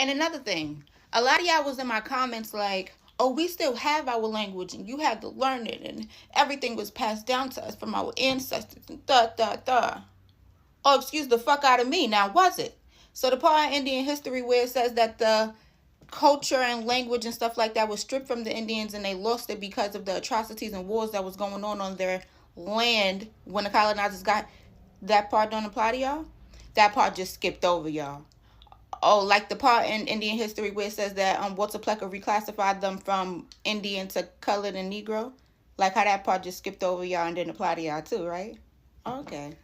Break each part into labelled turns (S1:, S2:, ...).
S1: And another thing, a lot of y'all was in my comments like, oh, we still have our language and you had to learn it and everything was passed down to us from our ancestors and Oh, excuse the fuck out of me. Now, was it? So the part in Indian history where it says that the culture and language and stuff like that was stripped from the Indians and they lost it because of the atrocities and wars that was going on their land when the colonizers got, that part don't apply to y'all? That part just skipped over, y'all. Oh, like the part in Indian history where it says that Walter Plecker reclassified them from Indian to colored and Negro? Like how that part just skipped over y'all and didn't apply to y'all too, right? Okay.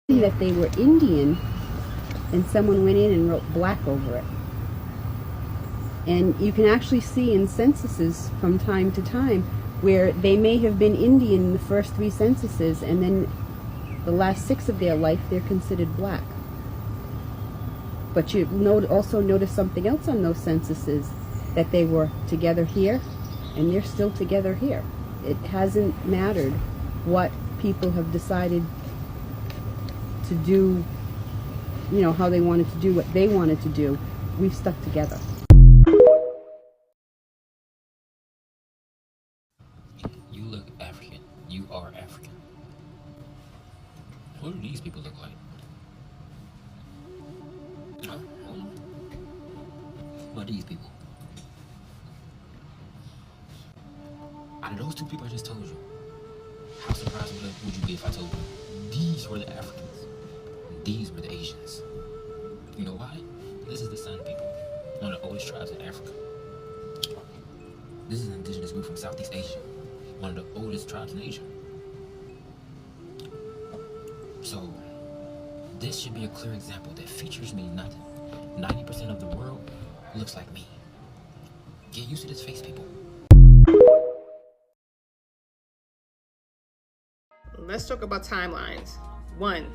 S2: That they were Indian and someone went in and wrote black over it. And you can actually see in censuses from time to time where they may have been Indian in the first 3 censuses and then the last 6 of their life they're considered black. But you also notice something else on those censuses, that they were together here and they're still together here. It hasn't mattered what people have decided to do, you know, how they wanted to do what they wanted to do. We've stuck together.
S3: You look African. You are African. What do these people look like? Oh, hold on. What are these people? Out of those 2 people I just told you, how surprised would you be if I told you these were the Africans? These were the Asians. You know why? This is the San people, one of the oldest tribes in Africa. This is an indigenous group from Southeast Asia, one of the oldest tribes in Asia. So, this should be a clear example that features mean nothing. 90% of the world looks like me. Get used to this face, people.
S4: Let's talk about timelines. 1.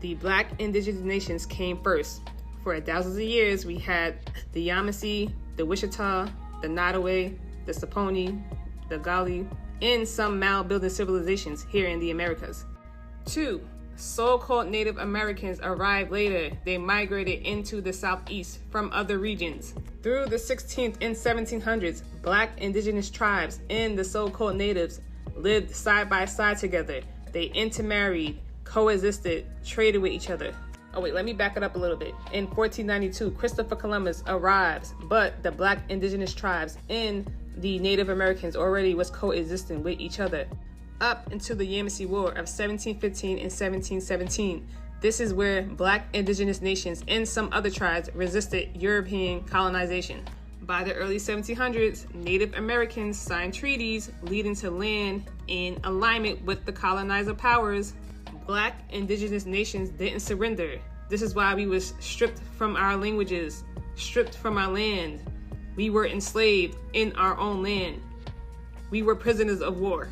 S4: The Black indigenous nations came first. For thousands of years, we had the Yamasee, the Wichita, the Nottoway, the Saponi, the Gali, and some mound-building civilizations here in the Americas. 2. So-called Native Americans arrived later. They migrated into the Southeast from other regions. Through the 16th and 1700s, Black indigenous tribes and the so-called natives lived side by side together. They intermarried, coexisted, traded with each other. Oh wait, let me back it up a little bit. In 1492, Christopher Columbus arrives, but the Black indigenous tribes and the Native Americans already was coexisting with each other. Up until the Yamasee War of 1715 and 1717, this is where Black indigenous nations and some other tribes resisted European colonization. By the early 1700s, Native Americans signed treaties leading to land in alignment with the colonizer powers. Black indigenous nations didn't surrender. This is why we were stripped from our languages, stripped from our land. We were enslaved in our own land. We were prisoners of war.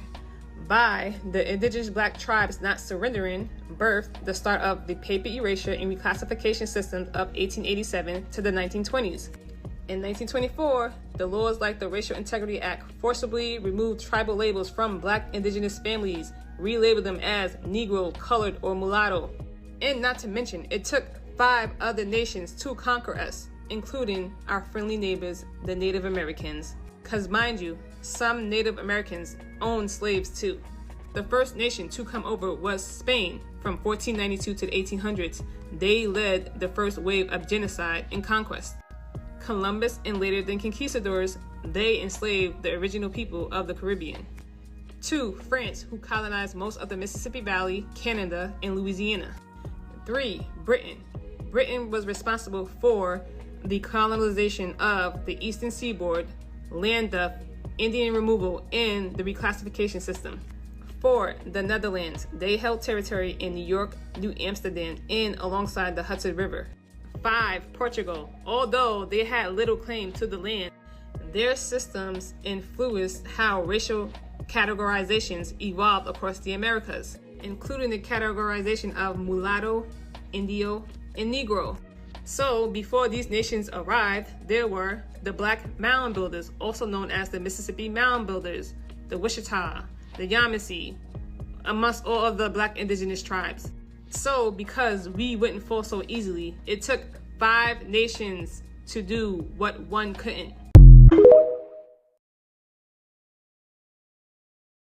S4: By the indigenous Black tribes not surrendering, birthed the start of the paper erasure and reclassification systems of 1887 to the 1920s. In 1924, the laws like the Racial Integrity Act forcibly removed tribal labels from Black indigenous families, relabeled them as Negro, Colored, or Mulatto. And not to mention, it took 5 other nations to conquer us, including our friendly neighbors, the Native Americans. Because mind you, some Native Americans owned slaves too. The first nation to come over was Spain from 1492 to the 1800s. They led the first wave of genocide and conquest. Columbus and later the conquistadors, they enslaved the original people of the Caribbean. 2. France, who colonized most of the Mississippi Valley, Canada, and Louisiana. 3. Britain. Britain was responsible for the colonization of the eastern seaboard, land theft, Indian removal, and the reclassification system. 4. The Netherlands. They held territory in New York, New Amsterdam, and alongside the Hudson River. 5. Portugal. Although they had little claim to the land, their systems influenced how racial categorizations evolved across the Americas, including the categorization of mulatto, Indio, and Negro. So before these nations arrived, there were the Black Mound Builders, also known as the Mississippi Mound Builders, the Wichita, the Yamasee, amongst all of the Black indigenous tribes. So, because we wouldn't fall so easily, it took 5 nations to do what one couldn't.